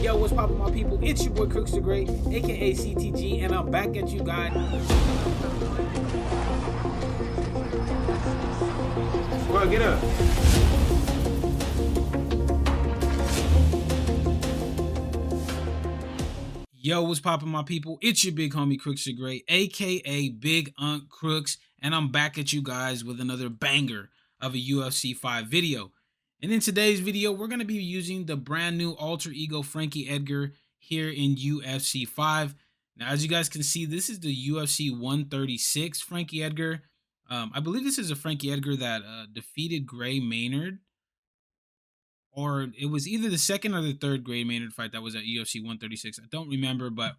Yo, what's poppin', my people? It's your boy Crooks the Great, aka CTG, and I'm back at you guys. Bro, get up. Yo, what's poppin', my people? It's your big homie Crooks the Great, aka Big Unc Crooks, and I'm back at you guys with another banger of a UFC 5 video. And in today's video, we're going to be using the brand new alter ego Frankie Edgar here in UFC 5. Now, as you guys can see, this is the UFC 136 Frankie Edgar. I believe this is a Frankie Edgar that defeated Gray Maynard. Or it was either the second or the third Gray Maynard fight that was at UFC 136. I don't remember, but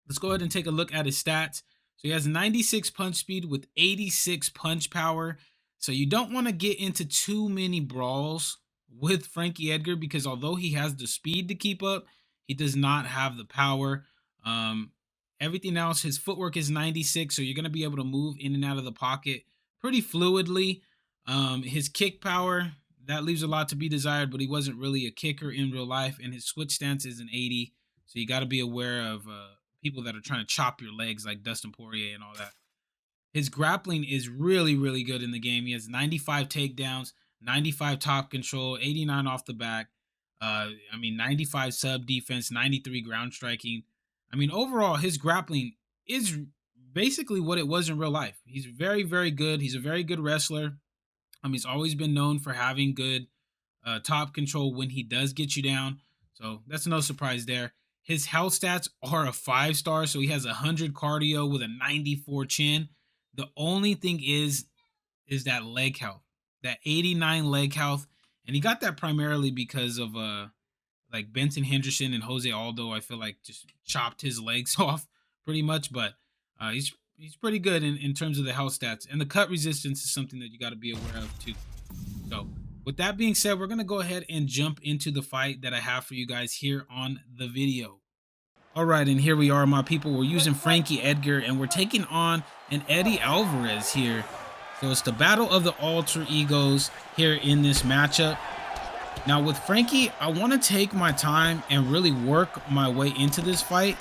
let's go ahead and take a look at his stats. So he has 96 punch speed with 86 punch power. So you don't want to get into too many brawls with Frankie Edgar because although he has the speed to keep up, he does not have the power. Everything else, his footwork is 96, so you're going to be able to move in and out of the pocket pretty fluidly. His kick power, that leaves a lot to be desired, but he wasn't really a kicker in real life, and his switch stance is an 80, so you got to be aware of people that are trying to chop your legs like Dustin Poirier and all that. His grappling is really, really good in the game. He has 95 takedowns, 95 top control, 89 off the back. 95 sub defense, 93 ground striking. Overall, his grappling is basically what it was in real life. He's very, very good. He's a very good wrestler. He's always been known for having good top control when he does get you down. So that's no surprise there. His health stats are a 5-star. So he has 100 cardio with a 94 chin. The only thing is that leg health, that 89 leg health. And he got that primarily because of like Benson Henderson and Jose Aldo, I feel like just chopped his legs off pretty much. But he's pretty good in terms of the health stats. And the cut resistance is something that you got to be aware of too. So with that being said, we're going to go ahead and jump into the fight that I have for you guys here on the video. All right, and here we are, my people. We're using Frankie Edgar, and we're taking on an Eddie Alvarez here. So it's the battle of the alter egos here in this matchup. Now with Frankie, I want to take my time and really work my way into this fight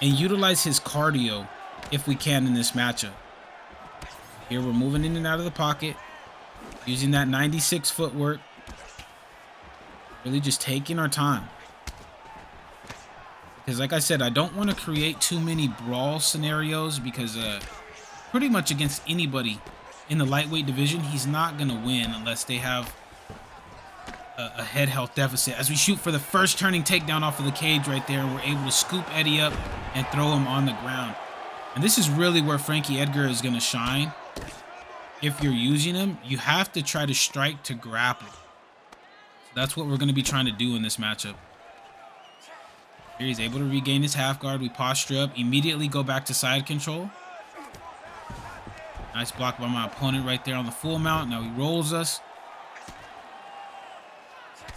and utilize his cardio if we can in this matchup. Here we're moving in and out of the pocket, using that 96 footwork, really just taking our time. Because like I said, I don't want to create too many brawl scenarios because pretty much against anybody in the lightweight division, he's not going to win unless they have a head health deficit. As we shoot for the first turning takedown off of the cage right there, we're able to scoop Eddie up and throw him on the ground. And this is really where Frankie Edgar is going to shine. If you're using him, you have to try to strike to grapple. So that's what we're going to be trying to do in this matchup. Here he's able to regain his half guard. We posture up, immediately go back to side control. Nice block by my opponent right there on the full mount. Now he rolls us.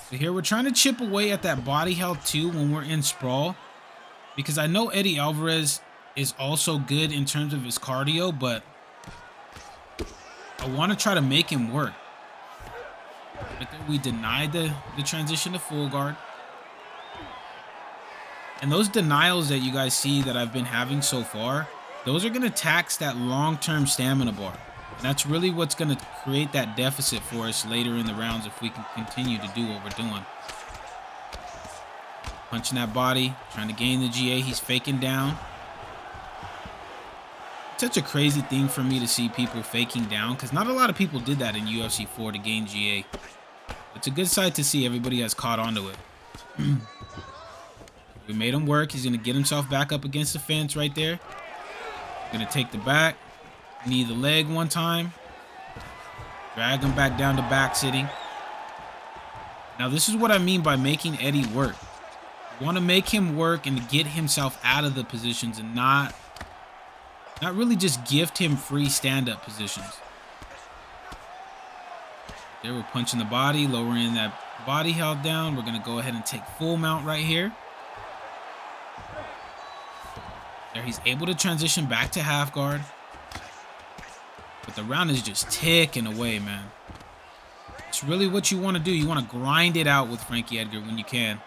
So here we're trying to chip away at that body health too when we're in sprawl. Because I know Eddie Alvarez is also good in terms of his cardio, but I want to try to make him work. Right there, we denied the transition to full guard. And those denials that you guys see that I've been having so far, those are going to tax that long-term stamina bar. And that's really what's going to create that deficit for us later in the rounds if we can continue to do what we're doing. Punching that body, trying to gain the GA. He's faking down. It's such a crazy thing for me to see people faking down because not a lot of people did that in UFC 4 to gain GA. It's a good sight to see everybody has caught onto it. We made him work. He's going to get himself back up against the fence right there. Going to take the back. Knee the leg one time. Drag him back down to back sitting. Now this is what I mean by making Eddie work. You want to make him work and get himself out of the positions and not really just gift him free stand-up positions. There we're punching the body, lowering that body held down. We're going to go ahead and take full mount right here. There, he's able to transition back to half guard. But the round is just ticking away, man. It's really what you want to do. You want to grind it out with Frankie Edgar when you can.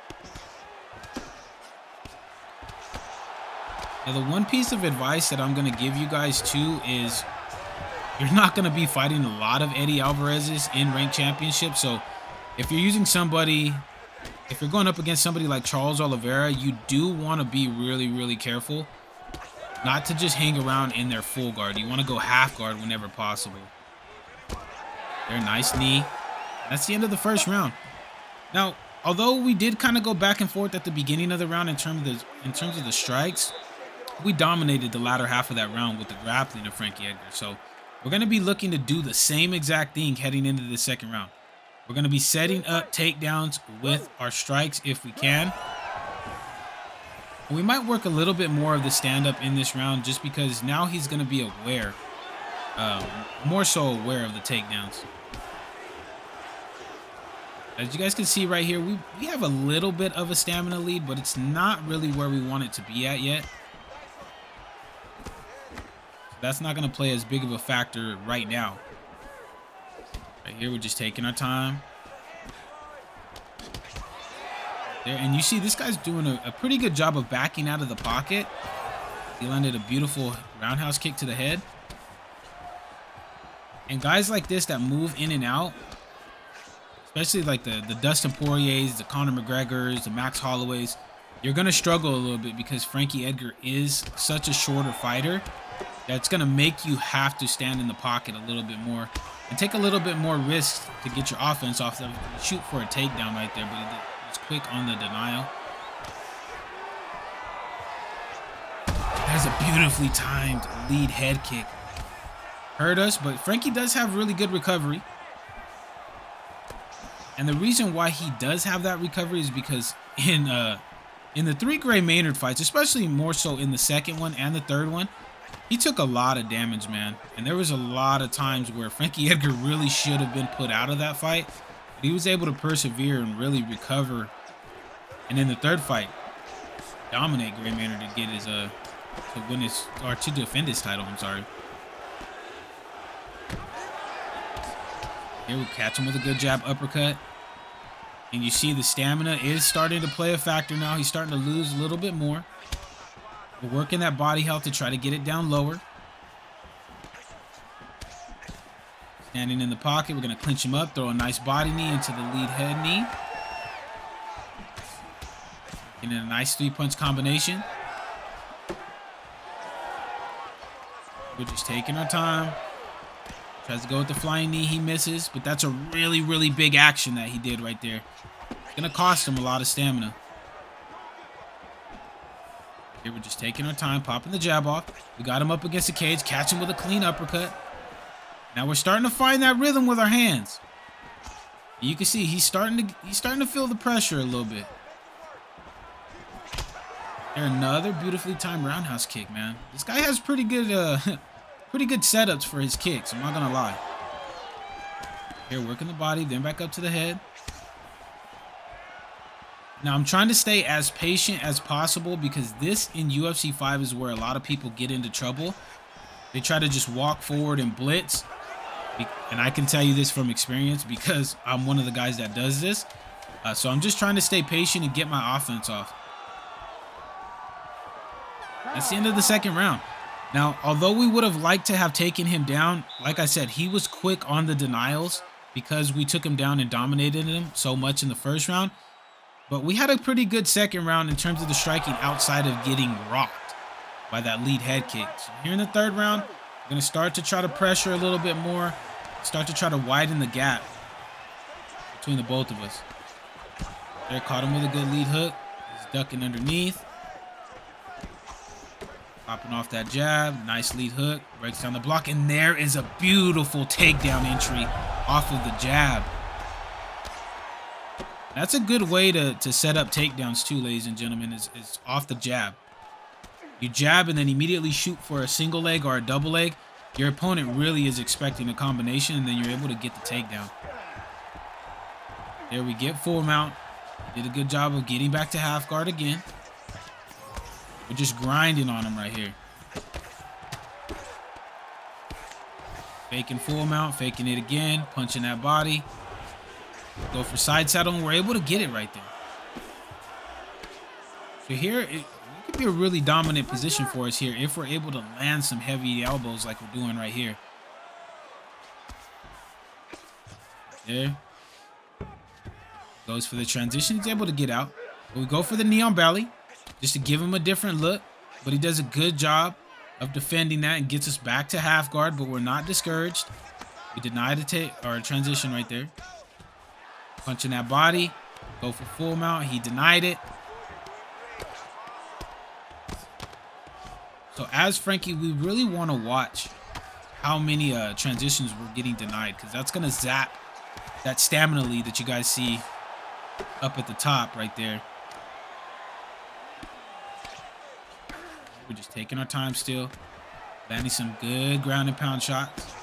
Now, the one piece of advice that I'm going to give you guys too is you're not going to be fighting a lot of Eddie Alvarez's in ranked championships. So if you're using somebody, if you're going up against somebody like Charles Oliveira, you do want to be really, really careful not to just hang around in their full guard. You want to go half guard whenever possible. Very nice knee. That's the end of the first round. Now, although we did kind of go back and forth at the beginning of the round in terms of the strikes, we dominated the latter half of that round with the grappling of Frankie Edgar. So we're going to be looking to do the same exact thing heading into the second round. We're going to be setting up takedowns with our strikes if we can. We might work a little bit more of the stand-up in this round just because now he's going to be aware, more so aware of the takedowns. As you guys can see right here, we have a little bit of a stamina lead, but it's not really where we want it to be at yet. So that's not going to play as big of a factor right now. Right here, we're just taking our time. There, and you see this guy's doing a pretty good job of backing out of the pocket. He landed a beautiful roundhouse kick to the head. And guys like this that move in and out, especially like the Dustin Poiriers, the Conor McGregors, the Max Holloways, you're going to struggle a little bit because Frankie Edgar is such a shorter fighter that's going to make you have to stand in the pocket a little bit more and take a little bit more risk to get your offense off. Shoot for a takedown right there, but he was quick on the denial. That's a beautifully timed lead head kick. Hurt us, but Frankie does have really good recovery. And the reason why he does have that recovery is because in the 3 Gray Maynard fights, especially more so in the second one and the third one, he took a lot of damage, man. And there was a lot of times where Frankie Edgar really should have been put out of that fight. But he was able to persevere and really recover. And in the third fight, dominate Gray Maynard to get his to win his, or to defend his title, I'm sorry. Here we catch him with a good jab uppercut. And you see the stamina is starting to play a factor now. He's starting to lose a little bit more. We're working that body health to try to get it down lower. Standing in the pocket, we're going to clinch him up, throw a nice body knee into the lead head knee. Getting a nice 3-punch combination. We're just taking our time. Tries to go with the flying knee, he misses, but that's a really, really big action that he did right there. It's going to cost him a lot of stamina. Here we're just taking our time, popping the jab off. We got him up against the cage, catch him with a clean uppercut. Now we're starting to find that rhythm with our hands. You can see he's starting to feel the pressure a little bit. There, another beautifully timed roundhouse kick, man. This guy has pretty good pretty good setups for his kicks, I'm not gonna lie. Here, working the body, then back up to the head. Now, I'm trying to stay as patient as possible because this in UFC 5 is where a lot of people get into trouble. They try to just walk forward and blitz. And I can tell you this from experience because I'm one of the guys that does this. So I'm just trying to stay patient and get my offense off. That's the end of the second round. Now, although we would have liked to have taken him down, like I said, he was quick on the denials because we took him down and dominated him so much in the first round. But we had a pretty good second round in terms of the striking outside of getting rocked by that lead head kick. So here in the third round, we're going to start to try to pressure a little bit more, start to try to widen the gap between the both of us. There, caught him with a good lead hook. He's ducking underneath. Popping off that jab, nice lead hook, breaks down the block, and there is a beautiful takedown entry off of the jab. That's a good way to set up takedowns too, ladies and gentlemen, is off the jab. You jab and then immediately shoot for a single leg or a double leg. Your opponent really is expecting a combination, and then you're able to get the takedown. There we get full mount. Did a good job of getting back to half guard again. We're just grinding on him right here. Faking full mount, faking it again, punching that body. Go for side saddle, and we're able to get it right there. So here, you could be a really dominant position for us here if we're able to land some heavy elbows like we're doing right here. There. Goes for the transition. He's able to get out. But we go for the knee on belly just to give him a different look. But he does a good job of defending that and gets us back to half guard. But we're not discouraged. We deny the take or transition right there. Punching that body. Go for full mount. He denied it. So as Frankie, we really want to watch how many transitions we're getting denied, because that's going to zap that stamina lead that you guys see up at the top right there. We're just taking our time still. Landing some good ground and pound shots.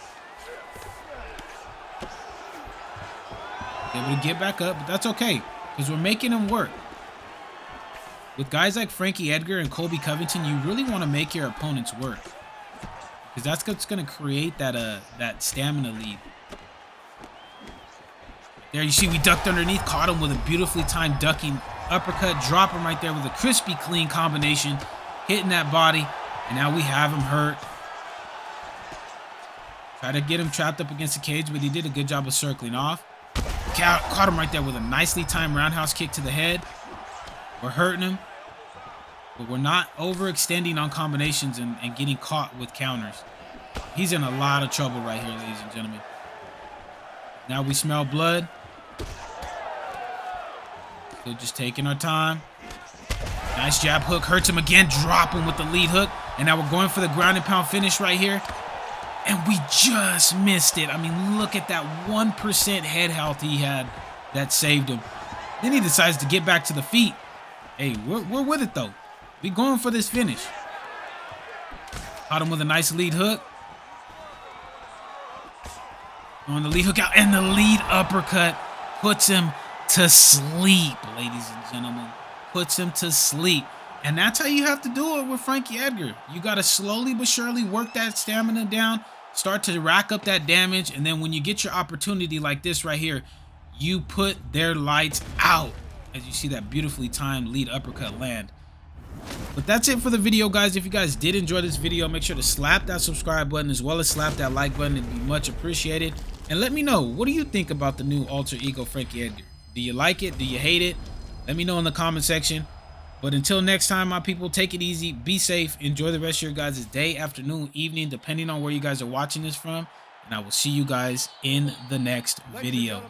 Able to get back up, but that's okay, because we're making them work. With guys like Frankie Edgar and Colby Covington, you really want to make your opponents work, because that's what's going to create that stamina lead. There you see we ducked underneath, caught him with a beautifully timed ducking uppercut, drop him right there with a crispy clean combination, hitting that body, and now we have him hurt. Try to get him trapped up against the cage, but he did a good job of circling off. Caught him right there with a nicely timed roundhouse kick to the head. We're hurting him, but we're not overextending on combinations and getting caught with counters. He's in a lot of trouble right here, ladies and gentlemen. Now we smell blood. Still just taking our time. Nice jab hook, hurts him again, drop him with the lead hook. And now we're going for the ground and pound finish right here. And we just missed it. I mean, look at that 1% head health he had that saved him. Then he decides to get back to the feet. Hey, we're with it though. We going for this finish. Caught him with a nice lead hook. On the lead hook out, and the lead uppercut puts him to sleep, ladies and gentlemen. Puts him to sleep. And that's how you have to do it with Frankie Edgar. You got to slowly but surely work that stamina down, start to rack up that damage, and then when you get your opportunity like this right here, you put their lights out. As you see that beautifully timed lead uppercut land. But that's it for the video, guys. If you guys did enjoy this video, make sure to slap that subscribe button as well as slap that like button. It'd be much appreciated. And let me know, what do you think about the new alter ego Frankie Edgar? Do you like it? Do you hate it? Let me know in the comment section. But until next time, my people, take it easy, be safe, enjoy the rest of your guys' day, afternoon, evening, depending on where you guys are watching this from. And I will see you guys in the next video.